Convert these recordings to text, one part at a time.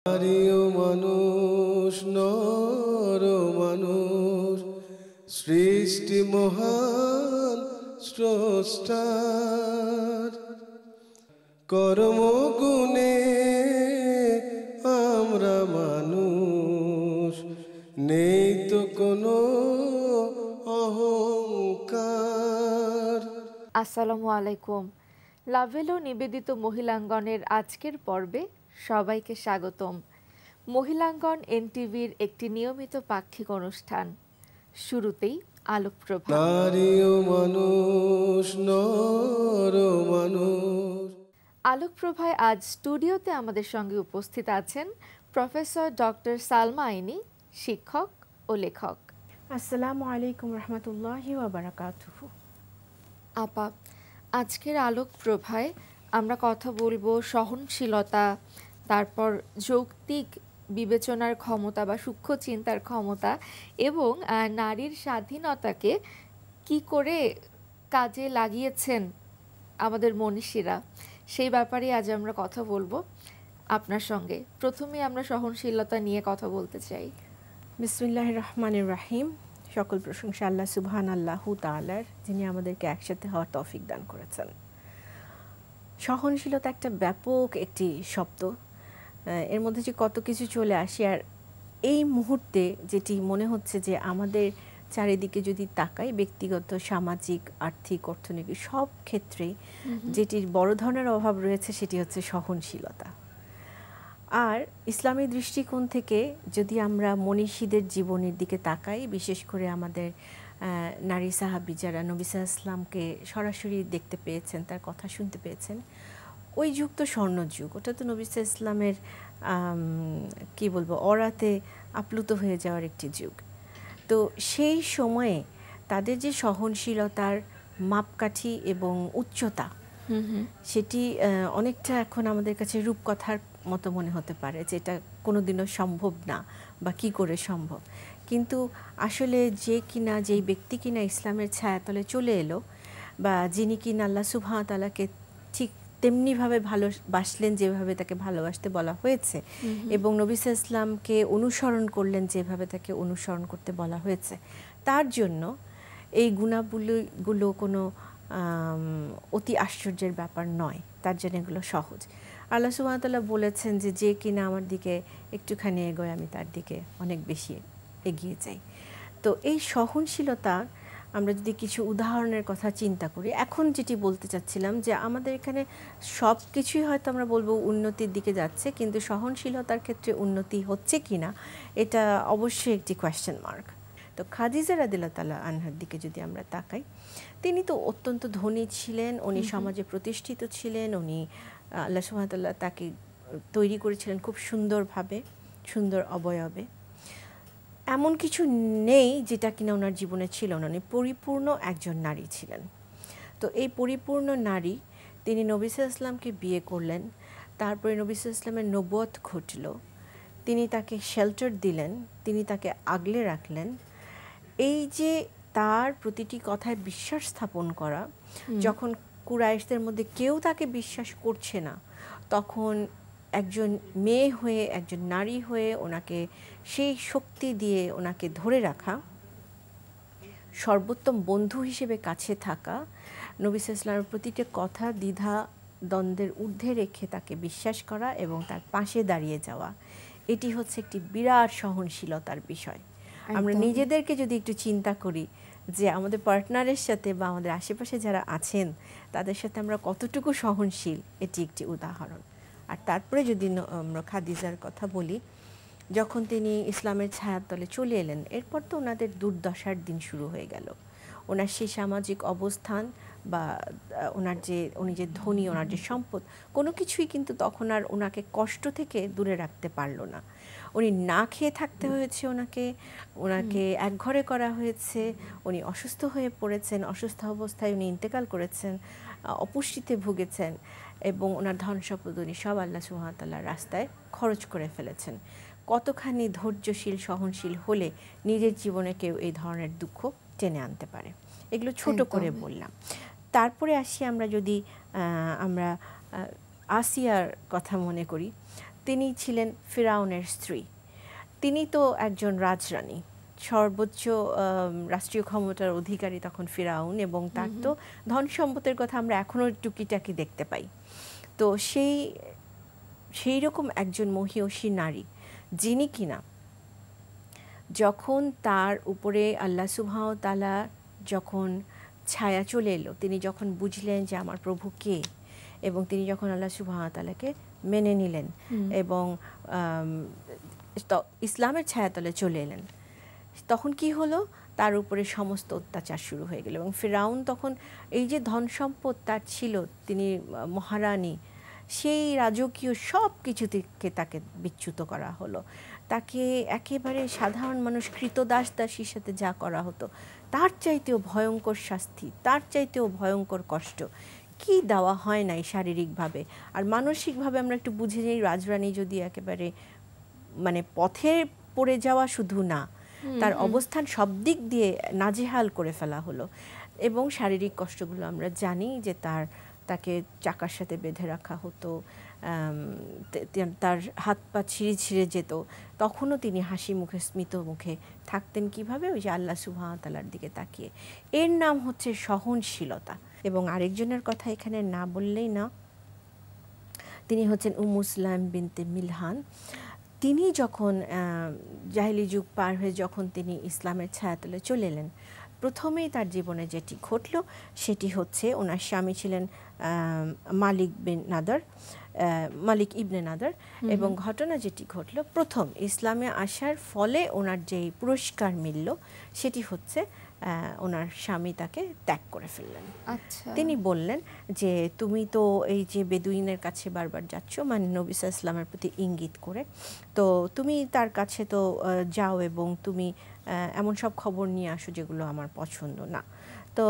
নারীও মানুষ নর মানুষ সৃষ্টি মহান স্রষ্টার কর্মগুণে আমরা মানুষ নেই তো কোনো অহংকার। আসসালামু আলাইকুম। লাভেলো নিবেদিত মহিলাঙ্গনের আজকের পর্বে সবাইকে স্বাগতম। মহিলাঙ্গন এনটিভির একটি নিয়মিত পাক্ষিক অনুষ্ঠান। শুরুতেই আলোকপ্রভা। নারীও মানুষ নর মানুষ। আলোকপ্রভায় আজ স্টুডিওতে আমাদের সঙ্গে উপস্থিত আছেন প্রফেসর ডক্টর সালমা আইনি, শিক্ষক ও লেখক। আসসালামু আলাইকুম রহমতুল্লাহি ওয়া বারাকাতুহু। আপা, আজকের আলোকপ্রভায় আমরা কথা বলবো সহনশীলতা, তারপর যৌক্তিক বিবেচনার ক্ষমতা বা সূক্ষ্ম চিন্তার ক্ষমতা এবং নারীর স্বাধীনতাকে কি করে কাজে লাগিয়েছেন আমাদের মনীষীরা, সেই ব্যাপারে আজ আমরা কথা বলবো আপনার সঙ্গে। প্রথমে আমরা সহনশীলতা নিয়ে কথা বলতে চাই। বিসমিল্লাহির রহমানির রহিম। সকল প্রশংসা আল্লাহ সুবহানাল্লাহু তাআলার, যিনি আমাদেরকে একসাথে হওয়ার তৌফিক দান করেছেন। সহনশীলতা একটা ব্যাপক একটি শব্দ, এর মধ্যে যে কত কিছু চলে আসে। আর এই মুহূর্তে যেটি মনে হচ্ছে যে আমাদের চারিদিকে যদি তাকাই, ব্যক্তিগত, সামাজিক, আর্থিক, অর্থনৈতিক সব ক্ষেত্রেই যেটির বড় ধরনের অভাব রয়েছে সেটি হচ্ছে সহনশীলতা। আর ইসলামী দৃষ্টিকোণ থেকে যদি আমরা মনীষীদের জীবনের দিকে তাকাই, বিশেষ করে আমাদের নারী সাহাবী যারা নবী সাল্লাল্লাহু আলাইহি ওয়াসাল্লামকে সরাসরি দেখতে পেয়েছেন, তার কথা শুনতে পেয়েছেন, ওই যুগ তো স্বর্ণযুগ। ওটা তো নবী সাল্লাল্লাহু আলাইহি ওয়াসাল্লামের কি বলবো, অরাতে আপ্লুত হয়ে যাওয়ার একটি যুগ। তো সেই সময়ে তাদের যে সহনশীলতার মাপকাঠি এবং উচ্চতা, সেটি অনেকটা এখন আমাদের কাছে রূপকথার মতো মনে হতে পারে, যেটা কোনোদিনও সম্ভব না বা কি করে সম্ভব। কিন্তু আসলে যেই ব্যক্তি কিনা ইসলামের ছায়াতলে চলে এলো, বা যিনি কিনা আল্লাহ সুবহানাহু ওয়া তাআলাকে ঠিক তেমনিভাবে ভালোবাসলেন যেভাবে তাকে ভালোবাসতে বলা হয়েছে, এবং নবী সাল্লাল্লাহু আলাইহি ওয়াসাল্লামকে অনুসরণ করলেন যেভাবে তাকে অনুসরণ করতে বলা হয়েছে, তার জন্য এই গুণাবলীগুলো কোনো অতি আশ্চর্যের ব্যাপার নয়, তার জন্য এগুলো সহজ। আল্লাহ সুবহানাহু ওয়া তাআলা বলেছেন যে কিনা আমার দিকে একটুখানি এগোয়, আমি তার দিকে অনেক বেশি এগিয়ে যাই। তো এই সহনশীলতা আমরা যদি কিছু উদাহরণের কথা চিন্তা করি, এখন যেটি বলতে চাচ্ছিলাম যে আমাদের এখানে সব কিছুই হয়তো আমরা বলবো উন্নতির দিকে যাচ্ছে, কিন্তু সহনশীলতার ক্ষেত্রে উন্নতি হচ্ছে কিনা এটা অবশ্যই একটি কোয়েশ্চেন মার্ক। তো খাদিজা রাদিয়াল্লাহু তাআলা আনহার দিকে যদি আমরা তাকাই, তিনি তো অত্যন্ত ধনী ছিলেন, উনি সমাজে প্রতিষ্ঠিত ছিলেন, উনি আল্লাহ সুবহানাহু ওয়া তাআলা তাকে তৈরি করেছিলেন খুব সুন্দরভাবে, সুন্দর অবয়বে। এমন কিছু নেই যেটা কিনা ওনার জীবনে ছিল না, উনি পরিপূর্ণ একজন নারী ছিলেন। তো এই পরিপূর্ণ নারী, তিনি নবী সাল্লাল্লাহু আলাইহি ওয়াসাল্লামকে বিয়ে করলেন, তারপরে নবী সাল্লাল্লাহু আলাইহি ওয়াসাল্লামের নবুয়ত ঘটল, তিনি তাকে শেল্টার দিলেন, তিনি তাকে আগলে রাখলেন। এই যে তার প্রতিটি কথায় বিশ্বাস স্থাপন করা, যখন কুরাইশদের মধ্যে কেউ তাকে বিশ্বাস করছে না, তখন একজন মেয়ে হয়ে, একজন নারী হয়ে ওনাকে সেই শক্তি দিয়ে ওনাকে ধরে রাখা, সর্বোত্তম বন্ধু হিসেবে কাছে থাকা, নবী সাল্লাল্লাহু আলাইহি ওয়াসাল্লামের প্রতিটি কথা দ্বিধা দ্বন্দ্বের ঊর্ধ্বে রেখে তাকে বিশ্বাস করা এবং তার পাশে দাঁড়িয়ে যাওয়া, এটি হচ্ছে একটি বিরাট সহনশীলতার বিষয়। আমরা নিজেদেরকে যদি একটু চিন্তা করি যে আমাদের পার্টনারের সাথে বা আমাদের আশেপাশে যারা আছেন তাদের সাথে আমরা কতটুকু সহনশীল, এটি একটি উদাহরণ। আর তারপরে যদি আমরা খাদিজার কথা বলি, যখন তিনি ইসলামের ছায়াতলে চলে এলেন, এরপর তো ওনাদের দুর্দশার দিন শুরু হয়ে গেল। ওনার সেই সামাজিক অবস্থান বা উনি যে ধনী, ওনার যে সম্পদ, কোনো কিছুই কিন্তু তখন আর ওনাকে কষ্ট থেকে দূরে রাখতে পারলো না। উনি না খেয়ে থাকতে হয়েছে, ওনাকে একঘরে করা হয়েছে, উনি অসুস্থ হয়ে পড়েছেন, অসুস্থ অবস্থায় উনি ইন্তেকাল করেছেন, অপুষ্টিতে ভুগেছেন, এবং ওনার ধন সম্পদ উনি সব আল্লাহ সুবহানাহু ওয়া তাআলার রাস্তায় খরচ করে ফেলেছেন। কতখানি ধৈর্যশীল, সহনশীল হলে নিজের জীবনে কেউ এই ধরনের দুঃখ টেনে আনতে পারে। এগুলো ছোট করে বললাম। তারপরে আসি আমরা যদি আমরা আসিয়ার কথা মনে করি, তিনি ছিলেন ফিরাউনের স্ত্রী। তিনি তো একজন রাজরানী, সর্বোচ্চ রাষ্ট্রীয় ক্ষমতার অধিকারী তখন ফিরাউন, এবং তার তো ধন সম্পদের কথা আমরা এখনো টুকিটাকি দেখতে পাই। তো সেই রকম একজন মহিয়সী নারী, যিনি কিনা যখন তার উপরে আল্লাহ সুবহানাহু ওয়া তাআলা যখন ছায়া চলে এলো, তিনি যখন বুঝলেন যে আমার প্রভু কে, এবং তিনি যখন আল্লাহ সুবহানাহু ওয়া তাআলাকে মেনে নিলেন এবং ইসলামের ছায়াতলে চলে এলেন, তখন কি হলো, তার উপরে সমস্ত অত্যাচার শুরু হয়ে গেল। এবং ফিরাউন তখন এই যে ধন সম্পদ তার ছিল, তিনি মহারানী, সেই রাজকীয় সব কিছু থেকে তাকে বিচ্যুত করা হলো। তাকে একেবারে সাধারণ মানুষ কৃতদাস দাসীর সাথে যা করা হতো, তার চাইতেও ভয়ঙ্কর শাস্তি, তার চাইতেও ভয়ঙ্কর কষ্ট কি দেওয়া হয় নাই শারীরিকভাবে। আর মানসিকভাবে আমরা একটু বুঝে নিই, রাজরানী যদি একেবারে মানে পথে পড়ে যাওয়া শুধু না, তার অবস্থান সব দিক দিয়ে নাজেহাল করে ফেলা হলো। এবং শারীরিক কষ্টগুলো আমরা জানি যে তাকে চাকার সাথে বেঁধে রাখা হতো, তার হাত পা ছিঁড়ে ছিঁড়ে যেত, তখনও তিনি হাসি মুখে স্মিত মুখে থাকতেন। কিভাবে? ওই যে আল্লাহ সুবহানাহু ওয়া তাআলার দিকে তাকিয়ে। এর নাম হচ্ছে সহনশীলতা। এবং আরেকজনের কথা এখানে না বললেই না, তিনি হচ্ছেন উম্মু সুলাইম বিনতে মিলহান। তিনি যখন জাহিলি যুগ পার হয়ে যখন তিনি ইসলামের ছায়াতলে চলে এলেন, প্রথমেই তার জীবনে যেটি ঘটল সেটি হচ্ছে, ওনার স্বামী ছিলেন মালিক ইবনে নাদার, এবং ঘটনা যেটি ঘটল, প্রথম ইসলামে আসার ফলে ওনার যেই পুরস্কার মিলল সেটি হচ্ছে ওনার স্বামী তাকে ত্যাগ করে ফেললেন। তিনি বললেন যে তুমি তো এই যে বেদুইনের কাছে বারবার যাচ্ছ, মানে নবী সাল্লাল্লাহু আলাইহি ওয়াসাল্লামের প্রতি ইঙ্গিত করে, তো তুমি তার কাছে তো যাও এবং তুমি এমন সব খবর নিয়ে আসো যেগুলো আমার পছন্দ না। তো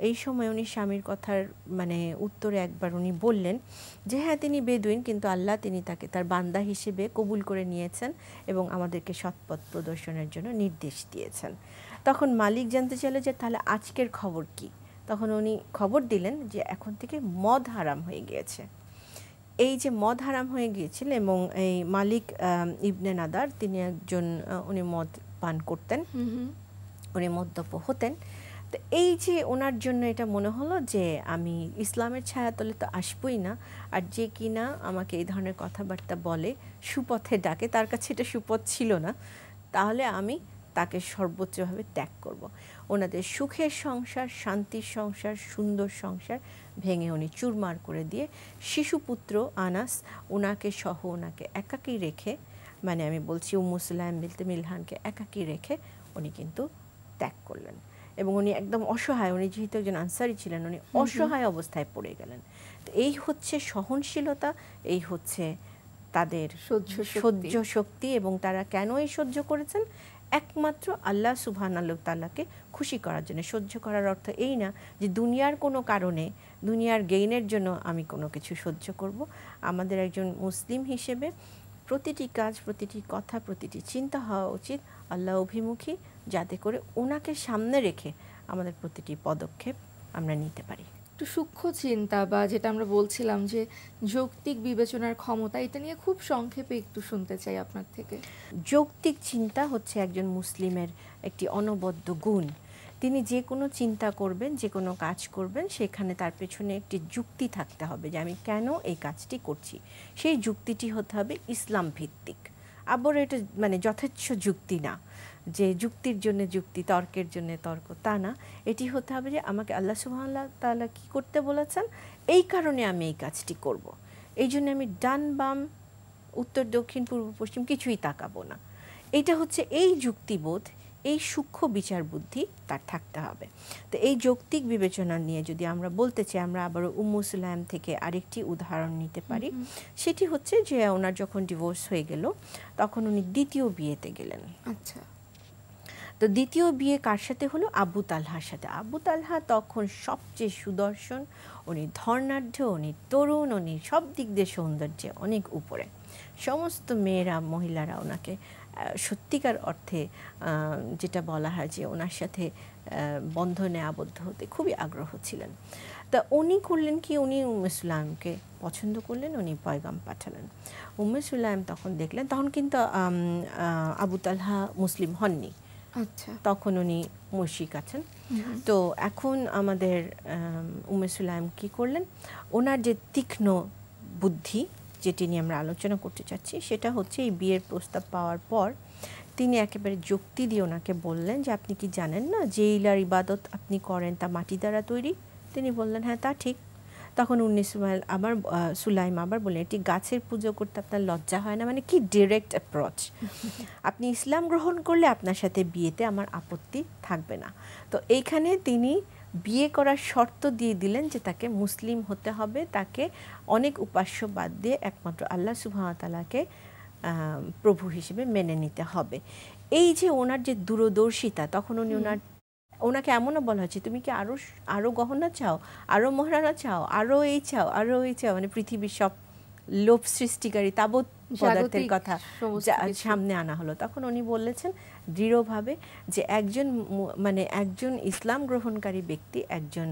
এই সময় উনি স্বামীর কথার মানে উত্তরে একবার উনি বললেন যে হ্যাঁ, তিনি বেদুইন, কিন্তু আল্লাহ তিনি তাকে তার বান্দা হিসেবে কবুল করে নিয়েছেন এবং আমাদেরকে সৎপথ প্রদর্শনের জন্য নির্দেশ দিয়েছেন। তখন মালিক জানতে চাইলো যে তাহলে আজকের খবর কি? তখন উনি খবর দিলেন যে এখন থেকে মদ হারাম হয়ে গিয়েছে। এই যে মদ হারাম হয়ে গিয়েছিল, এবং এই মালিক ইবনে নাদার তিনি একজন, উনি মদ পান করতেন, উনি মদ্যপ হতেন। তো এই যে ওনার জন্য এটা মনে হলো যে আমি ইসলামের ছায়াতলে তো আসবই না, আর যে কিনা আমাকে এই ধরনের কথাবার্তা বলে, সুপথে ডাকে, তার কাছে এটা সুপথ ছিল না, তাহলে আমি তাকে সর্বোচ্চভাবে ত্যাগ করব। ওনাদের সুখের সংসার, শান্তির সংসার, সুন্দর সংসার ভেঙে উনি চুরমার করে দিয়ে শিশুপুত্র আনাস ওনাকে সহ ওনাকে একাকী রেখে, মানে আমি বলছি উম্মু সুলাইম বিনতে মিলহানকে একাকী রেখে উনি কিন্তু ত্যাগ করলেন। এবং উনি একদম অসহায়, উনি যেহেতু একজন আনসারী ছিলেন, উনি অসহায় অবস্থায় পড়ে গেলেন। তো এই হচ্ছে সহনশীলতা, এই হচ্ছে তাদের সহ্য শক্তি। এবং তারা কেন এই সহ্য করেছেন? একমাত্র আল্লাহ সুবহানাহু ওয়া তাআলাকে খুশি করার জন্য। সহ্য করার অর্থ এই না যে দুনিয়ার কোনো কারণে, দুনিয়ার গেইনের জন্য আমি কোনো কিছু সহ্য করব। আমাদের একজন মুসলিম হিসেবে প্রতিটি কাজ, প্রতিটি কথা, প্রতিটি চিন্তা হওয়া উচিত আল্লাহ অভিমুখী, যাতে করে ওনাকে সামনে রেখে আমাদের প্রতিটি পদক্ষেপ আমরা নিতে পারি। একটু সূক্ষ্ম চিন্তা বা যেটা আমরা বলছিলাম যে যৌক্তিক বিবেচনার ক্ষমতা, এটা নিয়ে খুব সংক্ষেপে একটু শুনতে চাই আপনার থেকে। যৌক্তিক চিন্তা হচ্ছে একজন মুসলিমের একটি অনবদ্য গুণ। তিনি যে কোনো চিন্তা করবেন, যে কোনো কাজ করবেন, সেখানে তার পেছনে একটি যুক্তি থাকতে হবে যে আমি কেন এই কাজটি করছি। সেই যুক্তিটি হতে হবে ইসলাম ভিত্তিক। আবার এটা মানে যথেচ্ছ যুক্তি না, যে যুক্তির জন্য যুক্তি, তর্কের জন্য তর্ক, তা না। এটি হতে হবে যে আমাকে আল্লাহ সুবহানাহু ওয়া তাআলা কী করতে বলেছেন, এই কারণে আমি এই কাজটি করব। এই জন্য আমি ডান বাম, উত্তর দক্ষিণ পূর্ব পশ্চিম কিছুই তাকাবো না। এটা হচ্ছে এই যুক্তিবোধ, এই সূক্ষ্ম বিচার বুদ্ধি তার থাকতে হবে। তো এই যৌক্তিক বিবেচনা নিয়ে যদি আমরা বলতে চাই, আমরা আবারও উম্মু সুলাইম থেকে আরেকটি উদাহরণ নিতে পারি। সেটি হচ্ছে যে ওনার যখন ডিভোর্স হয়ে গেল, তখন উনি দ্বিতীয় বিয়েতে গেলেন। আচ্ছা। তো দ্বিতীয় বিয়ে কার সাথে হলো? আবু তালহার সাথে। আবু তালহা তখন সবচেয়ে সুদর্শন, উনি ধর্নাঢ্য, উনি তরুণ, উনি সব দিক দিয়ে সৌন্দর্যে অনেক উপরে। সমস্ত মেয়েরা, মহিলারা ওনাকে সত্যিকার অর্থে যেটা বলা হয় যে ওনার সাথে বন্ধনে আবদ্ধ হতে খুবই আগ্রহ ছিলেন। তা উনি করলেন কি, উনি উম্মে সুলাইমকে পছন্দ করলেন, উনি পয়গাম পাঠালেন। উম্মে সুলাইম তখন দেখলেন, তখন কিন্তু আবু তালহা মুসলিম হননি, আচ্ছা। তখন উনি মুশরিক আছেন। তো এখন আমাদের উম্মে সুলাইম কি করলেন, ওনার যে তীক্ষ্ণ বুদ্ধি যেটি নিয়ে আমরা আলোচনা করতে চাচ্ছি সেটা হচ্ছে এই বিয়ের প্রস্তাব পাওয়ার পর তিনি একেবারে যুক্তি দিয়ে ওনাকে বললেন যে আপনি কি জানেন না যে ইলার ইবাদত আপনি করেন তা মাটি দ্বারা তৈরি? তিনি বললেন হ্যাঁ তা ঠিক। তখন সুলাইম আবার বললেন এটি গাছের পুজো করতে আপনার লজ্জা হয় না? মানে কি ডিরেক্ট অ্যাপ্রোচ। আপনি ইসলাম গ্রহণ করলে আপনার সাথে বিয়েতে আমার আপত্তি থাকবে না। তো এইখানে তিনি বিয়ে করার শর্ত দিয়ে দিলেন যে তাকে মুসলিম হতে হবে, তাকে অনেক উপাস্য বাদ দিয়ে একমাত্র আল্লাহ সুবহানাহু ওয়া তাআলাকে প্রভু হিসেবে মেনে নিতে হবে। এই যে ওনার যে দূরদর্শিতা, তখন উনি ওনাকে এমনও বলা হচ্ছে তুমি কি আরো গহনা চাও, আরো মহারানা চাও, আরো এই চাও, আরো এই চাও, মানে পৃথিবীর সব লোভ সৃষ্টিকারী তাবৎ পদার্থের কথা সামনে আনা হলো। তখন উনি বলেছেন দৃঢ়ভাবে যে একজন ইসলাম গ্রহণকারী ব্যক্তি একজন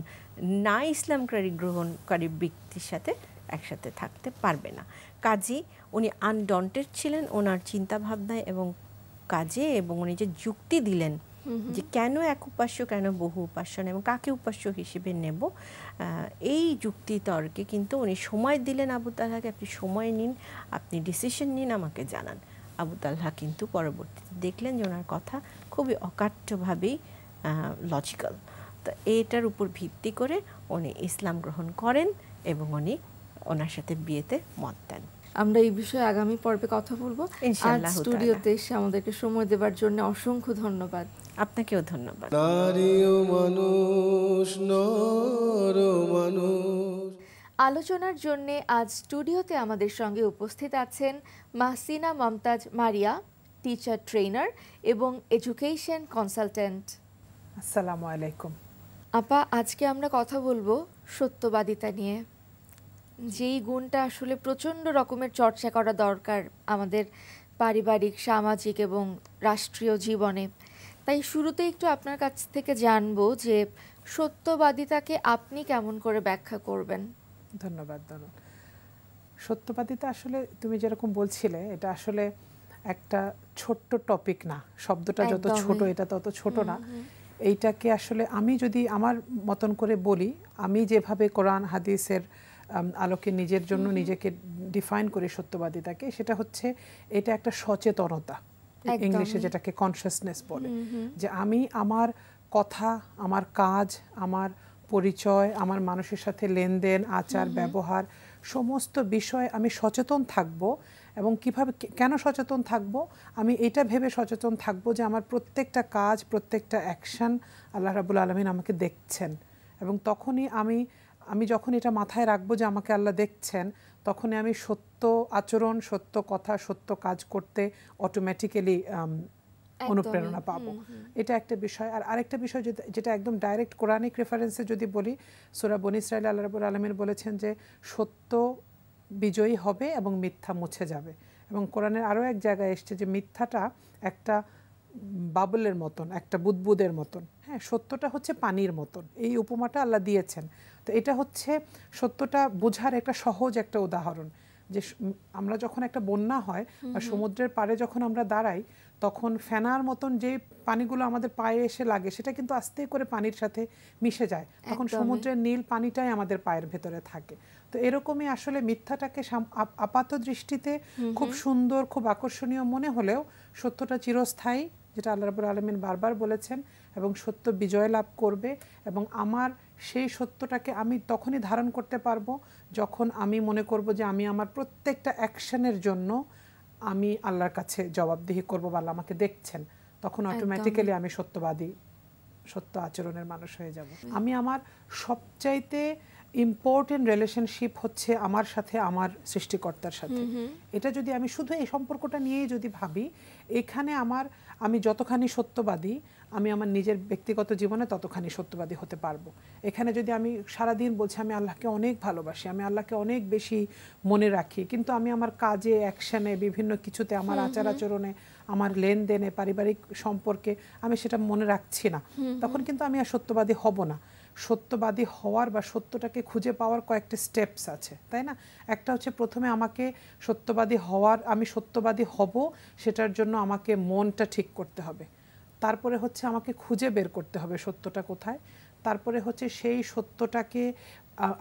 না গ্রহণকারী ব্যক্তির সাথে একসাথে থাকতে পারবে না। কাজী উনি আনডন্টেড ছিলেন ওনার চিন্তা ভাবনায় এবং কাজে, এবং উনি যে যুক্তি দিলেন যে কেন এক উপাস্য, কেন বহু উপাস্য এবং কাকে উপাস্য হিসেবে নেব, এই যুক্তি তর্কে কিন্তু উনি সময় দিলেন আবু তালহাকে, আপনি সময় নিন, আপনি ডিসিশন নিন, আমাকে জানান। আবু তালহা কিন্তু পরবর্তীতে দেখলেন যে ওনার কথা খুবই অকাট্যভাবেই লজিক্যাল। তো এটার উপর ভিত্তি করে উনি ইসলাম গ্রহণ করেন এবং উনি ওনার সাথে বিয়েতে মত দেন। আমরা এই বিষয়ে আগামী পর্বে কথা বলবো। আজ স্টুডিওতে এসে আমাদেরকে সময় দেওয়ার জন্য অসংখ্য ধন্যবাদ। আপনাকেও ধন্যবাদ। নারী ও মানুষ, নর ও মানুষ। আলোচনার জন্য আজ স্টুডিওতে আমাদের সঙ্গে উপস্থিত আছেন মাহসিনা মমতাজ মারিয়া, টিচার ট্রেনার এবং এডুকেশন কনসালটেন্ট। আসসালামু আলাইকুম। আপা, আজকে আমরা কথা বলবো সত্যবাদিতা নিয়ে, যেই গুণটা আসলে প্রচণ্ড রকমের চর্চা করা দরকার আমাদের পারিবারিক, সামাজিক এবং রাষ্ট্রীয় জীবনে। তাই শুরুতে একটু আপনার কাছ থেকে জানবো যে সত্যবাদিতাকে আপনি কেমন করে ব্যাখ্যা করবেন? ধন্যবাদ। সত্যবাদিতা আসলে তুমি যেরকম বলছিলে, এটা আসলে একটা ছোট্ট টপিক না। শব্দটা যত ছোট এটা তত ছোট না। এইটাকে আসলে আমি যদি আমার মতন করে বলি, আমি যেভাবে কোরআন হাদিসের আলোকে নিজের জন্য নিজেকে ডিফাইন করি সত্যবাদিতাকে, সেটা হচ্ছে এটা একটা সচেতনতা, ইংলিশে যেটাকে কনসিয়াসনেস বলে, যে আমি আমার কথা, আমার কাজ, আমার পরিচয়, আমার মানুষের সাথে লেনদেন, আচার ব্যবহার, সমস্ত বিষয়ে আমি সচেতন থাকব। এবং কিভাবে, কেন সচেতন থাকব? আমি এটা ভেবে সচেতন থাকব যে আমার প্রত্যেকটা কাজ, প্রত্যেকটা অ্যাকশন আল্লাহ রাব্বুল আলামিন আমাকে দেখছেন। এবং তখনই আমি যখন এটা মাথায় রাখবো যে আমাকে আল্লাহ দেখছেন, তখনই আমি সত্য আচরণ, সত্য কথা, সত্য কাজ করতে অটোমেটিক্যালি অনুপ্রেরণা পাবো। এটা একটা বিষয়। আর আরেকটা বিষয় যেটা একদম ডাইরেক্ট কোরআনিক রেফারেন্সে যদি বলি, সূরা বনী ইসরাঈল আল্লাহ রাব্বুল আলামিন বলেছেন যে সত্য বিজয়ী হবে এবং মিথ্যা মুছে যাবে। এবং কোরআনের আরও এক জায়গায় এসছে যে মিথ্যাটা একটা বাবলের মতন, একটা বুদবুদের মতন, হ্যাঁ, সত্যটা হচ্ছে পানির মতন। এই উপমাটা আল্লাহ দিয়েছেন। তো এটা হচ্ছে সত্যটা বোঝার একটা সহজ একটা উদাহরণ, যে আমরা যখন একটা বন্যা হয় বা সমুদ্রের পাড়ে যখন আমরা দাঁড়াই, তখন ফেনার মতন যে পানিগুলো আমাদের পায়ে এসে লাগে সেটা কিন্তু আস্তে করে পানির সাথে মিশে যায়, তখন সমুদ্রের নীল পানিটাই আমাদের পায়ের ভেতরে থাকে। তো এরকমই আসলে মিথ্যাটাকে আপাত দৃষ্টিতে খুব সুন্দর, খুব আকর্ষণীয় মনে হলেও সত্যটা চিরস্থায়ী, যেটা আল্লাহ রাব্বুল আলামিন বারবার বলেছেন, এবং সত্য বিজয় লাভ করবে। এবং আমার সেই সত্যটাকে আমি তখনই ধারণ করতে পারবো যখন আমি মনে করব যে আমি আমার প্রত্যেকটা অ্যাকশনের জন্য আমি আল্লাহর কাছে জবাবদিহি করবো বা আল্লাহ আমাকে দেখছেন। তখন অটোমেটিক্যালি আমি সত্যবাদী, সত্য আচরণের মানুষ হয়ে যাব। আমি আমার সবচাইতে ইম্পর্টেন্ট রিলেশনশিপ হচ্ছে আমার সাথে, আমার সৃষ্টিকর্তার সাথে। এটা যদি আমি শুধু এই সম্পর্কটা নিয়েই যদি ভাবি, এখানে আমি যতখানি সত্যবাদী, আমি আমার নিজের ব্যক্তিগত জীবনে ততখানি সত্যবাদী হতে পারবো। এখানে যদি আমি সারাদিন বলছি আমি আল্লাহকে অনেক ভালোবাসি, আমি আল্লাহকে অনেক বেশি মনে রাখি, কিন্তু আমি আমার কাজে, অ্যাকশনে, বিভিন্ন কিছুতে, আমার আচার আচরণে, আমার লেনদেনে, পারিবারিক সম্পর্কে আমি সেটা মনে রাখছি না, তখন কিন্তু আমি আর সত্যবাদী হব না। সত্যবাদী হওয়ার বা সত্যটাকে খুঁজে পাওয়ার কয়েকটা স্টেপস আছে, তাই না? একটা হচ্ছে প্রথমে আমাকে সত্যবাদী হওয়ার, আমি সত্যবাদী হব সেটার জন্য আমাকে মনটা ঠিক করতে হবে। তারপরে হচ্ছে আমাকে খুঁজে বের করতে হবে সত্যটা কোথায়। তারপরে হচ্ছে সেই সত্যটাকে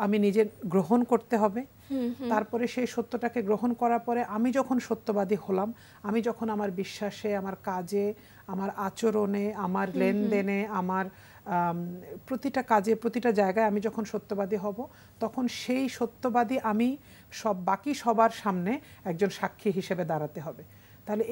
আমি নিজে গ্রহণ করতে হবে। তারপরে সেই সত্যটাকে গ্রহণ করার পরে আমি যখন সত্যবাদী হলাম, আমি যখন আমার বিশ্বাসে, আমার কাজে, আমার আচরণে, আমার লেনদেনে, আমার প্রতিটা কাজে, প্রতিটা জায়গায় আমি যখন সত্যবাদী হব, তখন সেই সত্যবাদী আমি বাকি সবার সামনে একজন সাক্ষী হিসেবে দাঁড়াতে হবে। তাহলে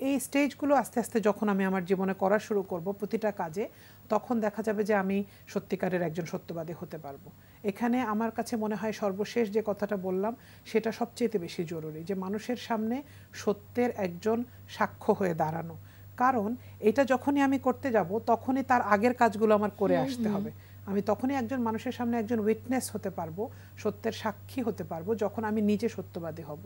এই স্টেজগুলো আস্তে আস্তে যখন আমি আমার জীবনে করা শুরু করব প্রতিটা কাজে, তখন দেখা যাবে যে আমি সত্যিকারের একজন সত্যবাদী হতে পারবো। এখানে আমার কাছে মনে হয় সর্বশেষ যে কথাটা বললাম সেটা সবচেয়ে বেশি জরুরি, যে মানুষের সামনে সত্যের একজন সাক্ষ্য হয়ে দাঁড়ানো। কারণ এটা যখনই আমি করতে যাব তখনই তার আগের কাজগুলো আমার করে আসতে হবে। আমি তখনই একজন মানুষের সামনে একজন উইটনেস হতে পারবো, সত্যের সাক্ষী হতে পারবো, যখন আমি নিজে সত্যবাদী হব।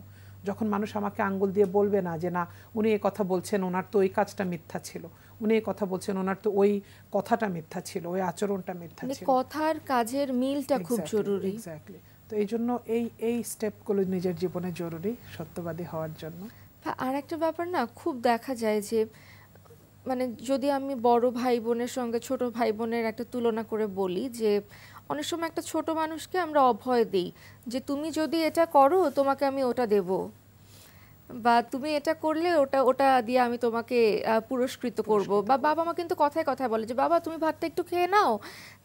যখন মানুষ আমাকে আঙ্গুল দিয়ে বলবে না যে না উনি এই কথা বলছেন, ওনার তো ওই কাজটা মিথ্যা ছিল, উনি এই কথা বলছেন, ওনার তো ওই কথাটা মিথ্যা ছিল, ওই আচরণটা মিথ্যা ছিল। কথার কাজের মিলটা খুব জরুরি। এক্স্যাক্টলি। তো এই জন্য এই স্টেপগুলো নিজের জীবনে জরুরি সত্যবাদী হওয়ার জন্য। আর একটা ব্যাপার না, খুব দেখা যায় যে মানে যদি আমি বড় ভাই বোনের সঙ্গে ছোট ভাই বোনের একটা তুলনা করে বলি, যে অনেক সময় একটা ছোট মানুষকে আমরা অভয় দিই যে তুমি যদি এটা করো তোমাকে আমি ওটা দেব, বা তুমি এটা করলে ওটা ওটা দিয়ে আমি তোমাকে পুরস্কৃত করব। বা বাবা মা কিন্তু কথায় কথায় বলে যে বাবা তুমি ভাতটা একটু খেয়ে নাও,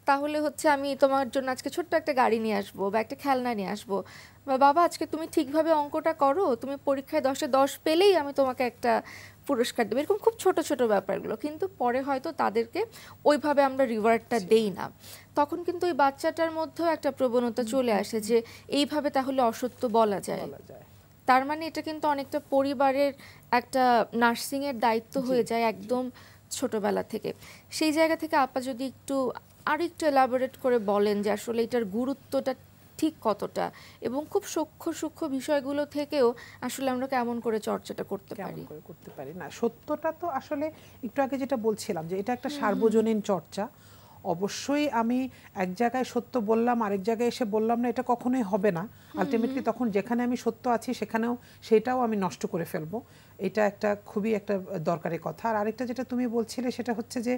তাহলে হচ্ছে আমি তোমার জন্য আজকে ছোট্ট একটা গাড়ি নিয়ে আসবো বা একটা খেলনা নিয়ে আসবো, বা বাবা আজকে তুমি ঠিকভাবে অঙ্কটা করো, তুমি পরীক্ষায় 10-এ 10 পেলেই আমি তোমাকে একটা পুরস্কার দেবো। এরকম খুব ছোট ছোট ব্যাপারগুলো, কিন্তু পরে হয়তো তাদেরকে ওইভাবে আমরা রিওয়ার্ডটা দেই না। তখন কিন্তু ওই বাচ্চাটার মধ্যেও একটা প্রবণতা চলে আসে যে এইভাবে তাহলে অসত্য বলা যায়। তার মানে এটা কিন্তু অনেকটা পরিবারের একটা নার্সিংয়ের দায়িত্ব হয়ে যায় একদম ছোটবেলা থেকে। সেই জায়গা থেকে আপা যদি আরেকটু এলাবোরেট করে বলেন যে আসলে এটার গুরুত্বটা ঠিক কতটা, এবং খুব সূক্ষ্ম সূক্ষ্ম বিষয়গুলো থেকেও আসলে আমরা কেমন করে চর্চাটা করতে পারি। না, সত্যটা তো আসলে একটু আগে যেটা বলছিলাম যে এটা একটা সার্বজনীন চর্চা। অবশ্যই আমি এক জায়গায় সত্য বললাম আরেক জায়গায় এসে বললাম না, এটা কখনোই হবে না। আলটিমেটলি তখন যেখানে আমি সত্য আছি সেটাও আমি নষ্ট করে ফেলবো। এটা খুবই একটা দরকারি কথা। আর আরেকটা যেটা তুমি বলছিলে সেটা হচ্ছে যে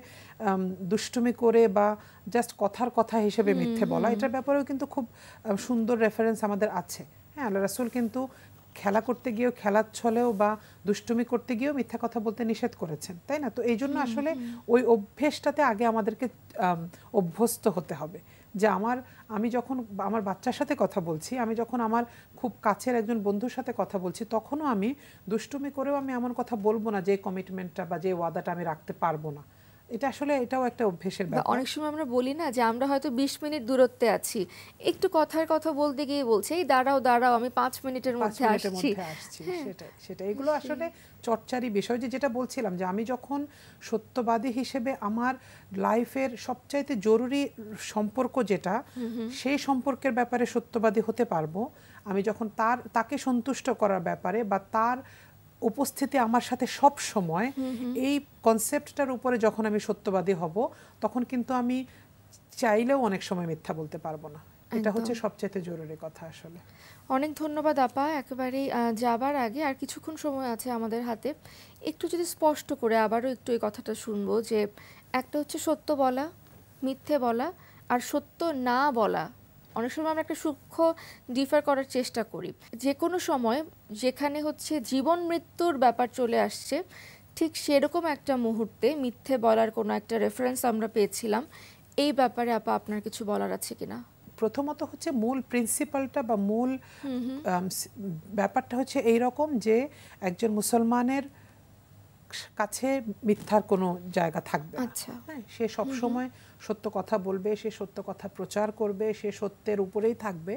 দুষ্টুমি করে বা জাস্ট কথার কথা হিসেবে মিথ্যে বলা, এটার ব্যাপারেও কিন্তু খুব সুন্দর রেফারেন্স আমাদের আছে। হ্যাঁ, আল্লাহ রাসূল কিন্তু খেলা করতে গিয়েও, খেলার ছলেও বা দুষ্টুমি করতে গিয়েও মিথ্যা কথা বলতে নিষেধ করেছেন, তাই না? তো এই জন্য আসলে ওই অভ্যেসটাতে আগে আমাদেরকে অভ্যস্ত হতে হবে যে আমি যখন আমার বাচ্চার সাথে কথা বলছি, আমি যখন আমার খুব কাছের একজন বন্ধুর সাথে কথা বলছি, তখনও আমি দুষ্টুমি করেও আমি এমন কথা বলবো না যে কমিটমেন্টটা বা যে ওয়াদাটা আমি রাখতে পারবো না। এটাও একটা অভ্যেসের ব্যাপার। অনেক সময় আমরা বলি না যে আমরা হয়তো 20 মিনিট দূরত্বে আছি, একটু কথার কথা বলতে গিয়ে বলছে এই দাঁড়াও আমি 5 মিনিটের মধ্যে আসছি। সেটা এগুলো আসলে চর্চারই বিষয়। যেটা বলছিলাম যে আমি যখন সত্যবাদী হিসেবে আমার লাইফের সবচাইতে জরুরি সম্পর্ক যেটা, সেই সম্পর্কের ব্যাপারে সত্যবাদী হতে পারবো, আমি যখন তাকে সন্তুষ্ট করার ব্যাপারে বা তার উপস্থিতি আমার সাথে সব সময়, এই কনসেপ্টটার উপরে যখন আমি সত্যবাদী হব, তখন কিন্তু আমি চাইলেও অনেক সময় মিথ্যা বলতে পারবো না। এটা হচ্ছে সবচেয়ে জরুরি কথা আসলে। অনেক ধন্যবাদ আপা। একেবারেই যাবার আগে আর কিছুক্ষণ সময় আছে আমাদের হাতে, একটু যদি স্পষ্ট করে আবারও একটু এই কথাটা শুনবো যে একটা হচ্ছে সত্য বলা, মিথ্যে বলা, আর সত্য না বলা। অনেক সময় আমরা একটা সূক্ষ্ম ডিফার করার চেষ্টা করি। যে কোনো সময় যেখানে হচ্ছে জীবন মৃত্যুর ব্যাপার চলে আসছে, ঠিক সেরকম একটা মুহূর্তে মিথ্যে বলার কোনো একটা রেফারেন্স আমরা পেয়েছিলাম। এই ব্যাপারে আপা আপনার কিছু বলার আছে কিনা? প্রথমত হচ্ছে মূল প্রিন্সিপালটা বা মূল ব্যাপারটা হচ্ছে এইরকম যে একজন মুসলমানের কাছে মিথ্যার কোনো জায়গা থাকবে না। হ্যাঁ, সে সবসময় সত্য কথা বলবে, সে সত্য কথা প্রচার করবে, সে সত্যের উপরেই থাকবে।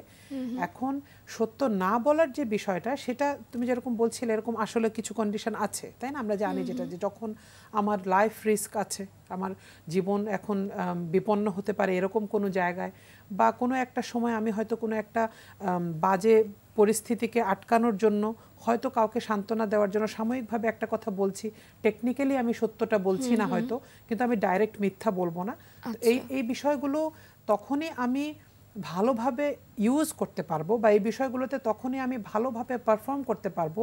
এখন সত্য না বলার যে বিষয়টা, সেটা তুমি যেরকম বলছিলে এরকম আসলে কিছু কন্ডিশন আছে, তাই না? আমরা জানি যেটা, যে যখন আমার লাইফ রিস্ক আছে, আমার জীবন এখন বিপন্ন হতে পারে এরকম কোনো জায়গায়, বা কোনো একটা সময় আমি হয়তো কোনো একটা বাজে পরিস্থিতিকে আটকানোর জন্য, হয়তো কাউকে সান্ত্বনা দেওয়ার জন্য সাময়িকভাবে একটা কথা বলছি, টেকনিক্যালি আমি সত্যটা বলছি না হয়তো, কিন্তু আমি ডাইরেক্ট মিথ্যা বলবো না। এই বিষয়গুলো তখনই আমি ভালোভাবে ইউজ করতে পারবো, বা এই বিষয়গুলোতে তখনই আমি ভালোভাবে পারফর্ম করতে পারবো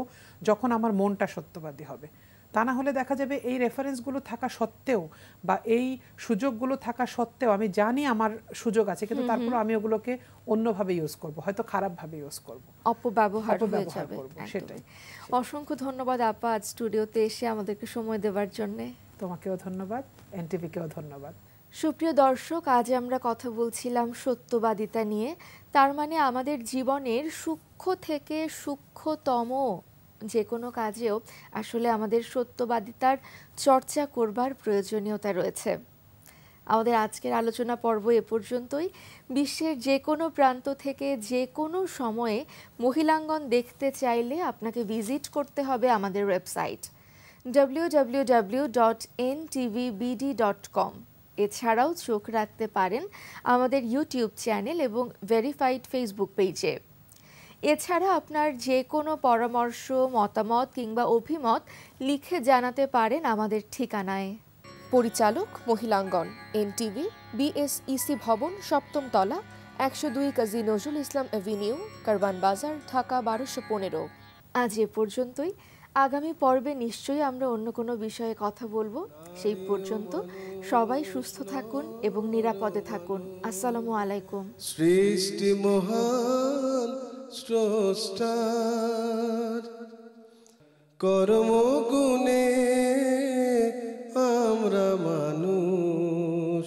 যখন আমার মনটা সত্যবাদী হবে। তা না হলে দেখা যাবে এই রেফারেন্সগুলো থাকা সত্ত্বেও বা এই সুযোগগুলো থাকা সত্ত্বেও আমি জানি আমার সুযোগ আছে, কিন্তু তারপর আমি ওগুলোকে অন্যভাবে ইউজ করব, হয়তো খারাপভাবে ইউজ করব, অপব্যবহার হয়ে যাবে। সেটাই। অসংখ্য ধন্যবাদ আপা আজ স্টুডিওতে এসে আমাদেরকে সময় দেওয়ার জন্য। তোমাকেও ধন্যবাদ, এনটিভিকেও ধন্যবাদ। সুপ্রিয় দর্শক, আজ আমরা কথা বলছিলাম সত্যবাদিতা নিয়ে। তার মানে আমাদের জীবনের সূক্ষ্ম থেকে সূক্ষ্মতম যে কোনো কাজেও আসলে আমাদের সত্যবাদিতার চর্চা করবার প্রয়োজনীয়তা রয়েছে। আমাদের আজকের আলোচনা পর্ব এ পর্যন্তই। বিশ্বের যে কোনো প্রান্ত থেকে যে কোনো সময়ে মহিলাঙ্গন দেখতে চাইলে আপনাকে ভিজিট করতে হবে আমাদের ওয়েবসাইট www.ntvbd.com। এছাড়াও চোখ রাখতে পারেন আমাদের ইউটিউব চ্যানেল এবং ভেরিফাইড ফেসবুক পেজে। এছাড়া আপনার যে কোনো পরামর্শ, মতামত কিংবা অভিমত লিখে জানাতে পারেন আমাদের ঠিকানায়। পরিচালক মহিলাঙ্গন, এনটিভি, বিএসইসি ভবন, 7ম তলা, 102 কাজী নজরুল ইসলাম এভিনিউ, কারওয়ান বাজার, ঢাকা 1215। আজ এ পর্যন্তই। আগামী পর্বে নিশ্চয়ই আমরা অন্য কোনো বিষয়ে কথা বলবো। সেই পর্যন্ত সবাই সুস্থ থাকুন এবং নিরাপদে থাকুন। আসসালামু আলাইকুম। সৃষ্টি মহান স্রষ্টার কর্মগুণে আমরা মানুষ